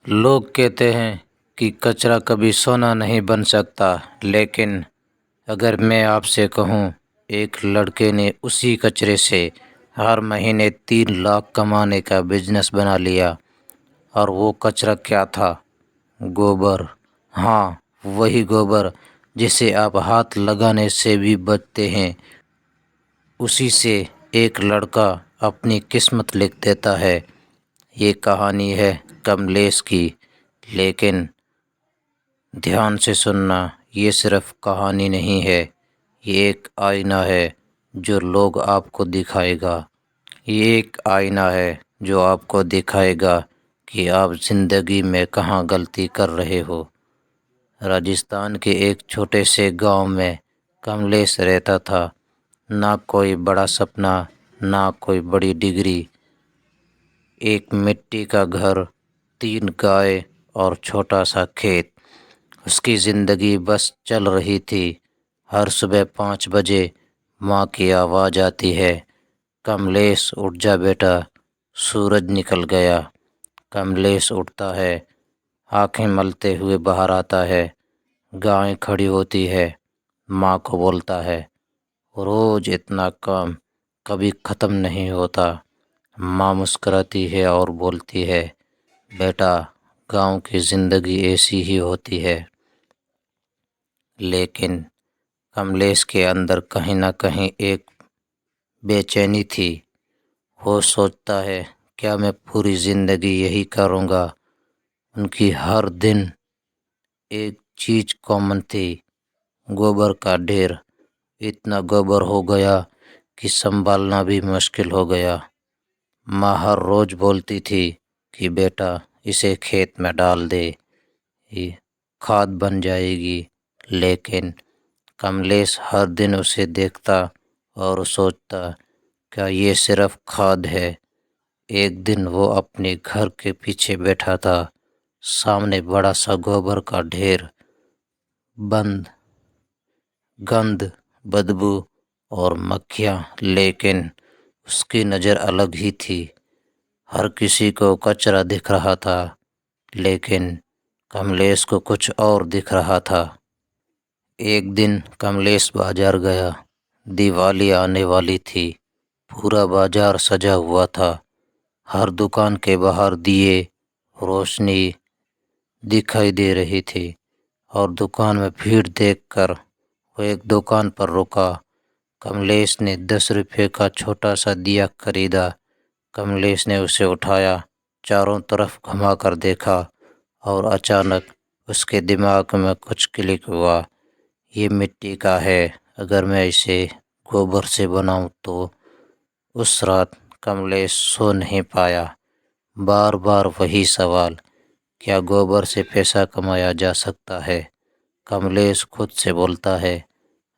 لوگ کہتے ہیں کہ کچرا کبھی سونا نہیں بن سکتا، لیکن اگر میں آپ سے کہوں ایک لڑکے نے اسی کچرے سے ہر مہینے 3 لاکھ کمانے کا بزنس بنا لیا، اور وہ کچرا کیا تھا؟ گوبر۔ ہاں، وہی گوبر جسے آپ ہاتھ لگانے سے بھی بچتے ہیں، اسی سے ایک لڑکا اپنی قسمت لکھ دیتا ہے۔ یہ کہانی ہے کملیش کی، لیکن دھیان سے سننا، یہ صرف کہانی نہیں ہے، یہ ایک آئینہ ہے جو لوگ آپ کو دکھائے گا۔ یہ ایک آئینہ ہے جو آپ کو دکھائے گا کہ آپ زندگی میں کہاں غلطی کر رہے ہو۔ راجستھان کے ایک چھوٹے سے گاؤں میں کملیش رہتا تھا۔ نہ کوئی بڑا سپنا، نہ کوئی بڑی ڈگری، ایک مٹی کا گھر، 3 گائے اور چھوٹا سا کھیت۔ اس کی زندگی بس چل رہی تھی۔ ہر صبح 5 بجے ماں کی آواز آتی ہے، کملیش اٹھ جا بیٹا، سورج نکل گیا۔ کملیش اٹھتا ہے، آنکھیں ملتے ہوئے باہر آتا ہے۔ گائے کھڑی ہوتی ہے، ماں کو بولتا ہے، روز اتنا کام کبھی ختم نہیں ہوتا۔ ماں مسکراتی ہے اور بولتی ہے، بیٹا، گاؤں کی زندگی ایسی ہی ہوتی ہے۔ لیکن کملیش کے اندر کہیں نہ کہیں ایک بے چینی تھی۔ وہ سوچتا ہے، کیا میں پوری زندگی یہی کروں گا؟ ان کی ہر دن ایک چیز کامن تھی، گوبر کا ڈھیر۔ اتنا گوبر ہو گیا کہ سنبھالنا بھی مشکل ہو گیا۔ ماں ہر روز بولتی تھی کہ بیٹا، اسے کھیت میں ڈال دے، یہ کھاد بن جائے گی۔ لیکن کملیش ہر دن اسے دیکھتا اور سوچتا، کیا یہ صرف کھاد ہے؟ ایک دن وہ اپنے گھر کے پیچھے بیٹھا تھا، سامنے بڑا سا گوبر کا ڈھیر، گند، بدبو اور مکھیاں، لیکن اس کی نظر الگ ہی تھی۔ ہر کسی کو کچرا دکھ رہا تھا، لیکن کملیش کو کچھ اور دکھ رہا تھا۔ ایک دن کملیش بازار گیا، دیوالی آنے والی تھی۔ پورا بازار سجا ہوا تھا، ہر دکان کے باہر دیے، روشنی دکھائی دے رہی تھی، اور دکان میں بھیڑ دیکھ کر وہ ایک دکان پر رکا۔ کملیش نے 10 روپے کا چھوٹا سا دیا خریدا۔ کملیش نے اسے اٹھایا، چاروں طرف گھما کر دیکھا، اور اچانک اس کے دماغ میں کچھ کلک ہوا۔ یہ مٹی کا ہے، اگر میں اسے گوبر سے بناؤں تو؟ اس رات کملیش سو نہیں پایا۔ بار بار وہی سوال، کیا گوبر سے پیسہ کمایا جا سکتا ہے؟ کملیش خود سے بولتا ہے،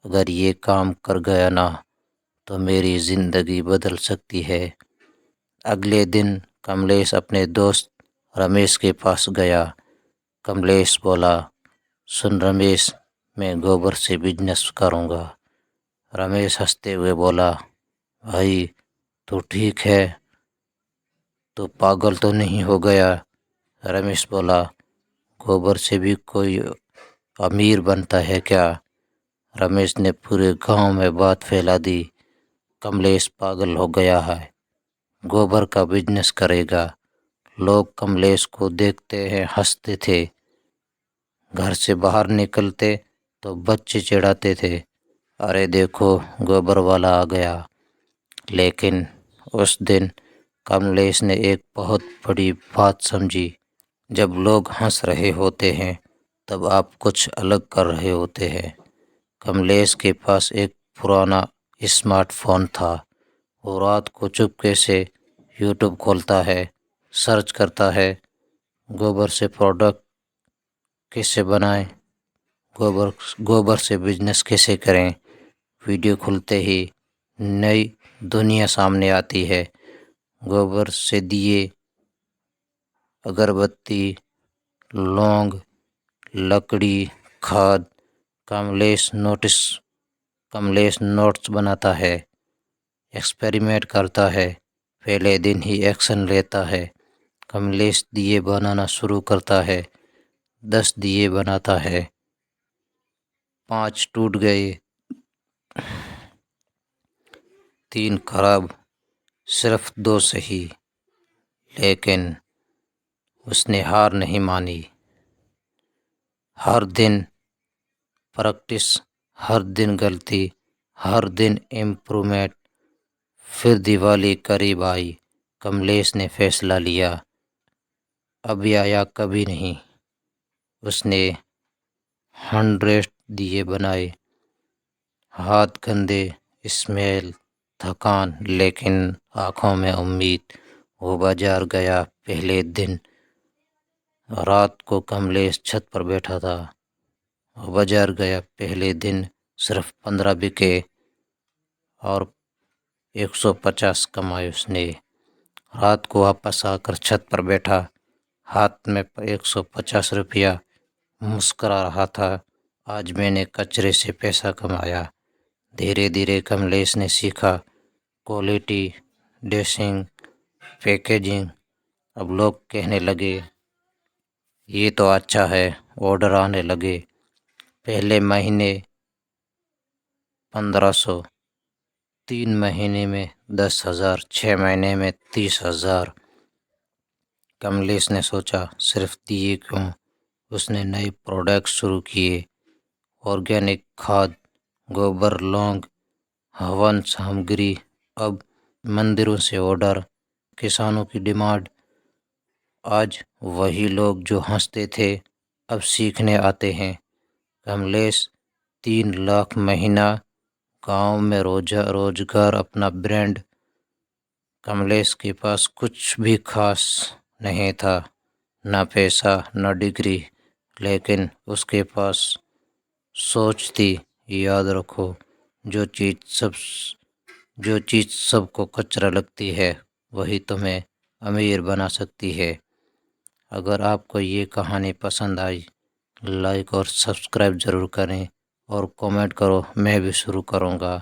اگر یہ کام کر گیا نا تو میری زندگی بدل سکتی ہے۔ اگلے دن کملیش اپنے دوست رمیش کے پاس گیا۔ کملیش بولا، سن رمیش، میں گوبر سے بزنس کروں گا۔ رمیش ہنستے ہوئے بولا، بھائی تو ٹھیک ہے، تو پاگل تو نہیں ہو گیا؟ رمیش بولا، گوبر سے بھی کوئی امیر بنتا ہے کیا؟ رمیش نے پورے گاؤں میں بات پھیلا دی، کملیش پاگل ہو گیا ہے، گوبر کا بزنس کرے گا۔ لوگ کملیش کو دیکھتے ہیں، ہنستے تھے۔ گھر سے باہر نکلتے تو بچے چڑھاتے تھے، ارے دیکھو گوبر والا آ گیا۔ لیکن اس دن کملیش نے ایک بہت بڑی بات سمجھی، جب لوگ ہنس رہے ہوتے ہیں تب آپ کچھ الگ کر رہے ہوتے ہیں۔ کملیش کے پاس ایک پرانا اسمارٹ فون تھا۔ وہ رات کو چپکے سے یوٹیوب کھولتا ہے، سرچ کرتا ہے، گوبر سے پروڈکٹ کیسے بنائیں، گوبر سے بزنس کیسے کریں۔ ویڈیو کھلتے ہی نئی دنیا سامنے آتی ہے، گوبر سے دیے، اگربتی، لونگ، لکڑی، کھاد۔ کملیش نوٹس بناتا ہے، ایکسپیریمنٹ کرتا ہے، پہلے دن ہی ایکشن لیتا ہے۔ کملیش دیے بنانا شروع کرتا ہے، 10 دیے بناتا ہے، 5 ٹوٹ گئے، 3 خراب، صرف 2 صحیح، لیکن اس نے ہار نہیں مانی۔ ہر دن پریکٹس، ہر دن غلطی، ہر دن امپرومنٹ۔ پھر دیوالی قریب آئی، کملیش نے فیصلہ لیا، اب یا کبھی نہیں۔ اس نے 100 دیے بنائے، ہاتھ گندے، اسمیل، تھکان، لیکن آنکھوں میں امید۔ وہ بازار گیا پہلے دن، رات کو کملیش چھت پر بیٹھا تھا۔ وہ بازار گیا پہلے دن، صرف 15 بکے اور 150 کمائے اس نے۔ رات کو واپس آ کر چھت پر بیٹھا، ہاتھ میں 150 روپیہ، مسکرا رہا تھا، آج میں نے کچرے سے پیسہ کمایا۔ دھیرے دھیرے کملیش نے سیکھا، کوالٹی، ڈریسنگ، پیکیجنگ۔ اب لوگ کہنے لگے یہ تو اچھا ہے، آرڈر آنے لگے۔ پہلے مہینے 1500، 3 مہینے میں 10,000، 6 مہینے میں 30,000۔ کملیش نے سوچا صرف دیے کیوں؟ اس نے نئے پروڈکٹ شروع کیے، آرگینک کھاد، گوبر، لونگ، ہون سامگری۔ اب مندروں سے آرڈر، کسانوں کی ڈیمانڈ۔ آج وہی لوگ جو ہنستے تھے اب سیکھنے آتے ہیں۔ کملیش 3 لاکھ مہینہ، گاؤں میں روزگار، اپنا برانڈ۔ کملیش کے پاس کچھ بھی خاص نہیں تھا، نہ پیسہ، نہ ڈگری، لیکن اس کے پاس سوچ تھی۔ یاد رکھو، جو چیز سب کو کچرا لگتی ہے وہی تمہیں امیر بنا سکتی ہے۔ اگر آپ کو یہ کہانی پسند آئی، لائک اور سبسکرائب ضرور کریں اور کامنٹ کرو، میں بھی شروع کروں گا۔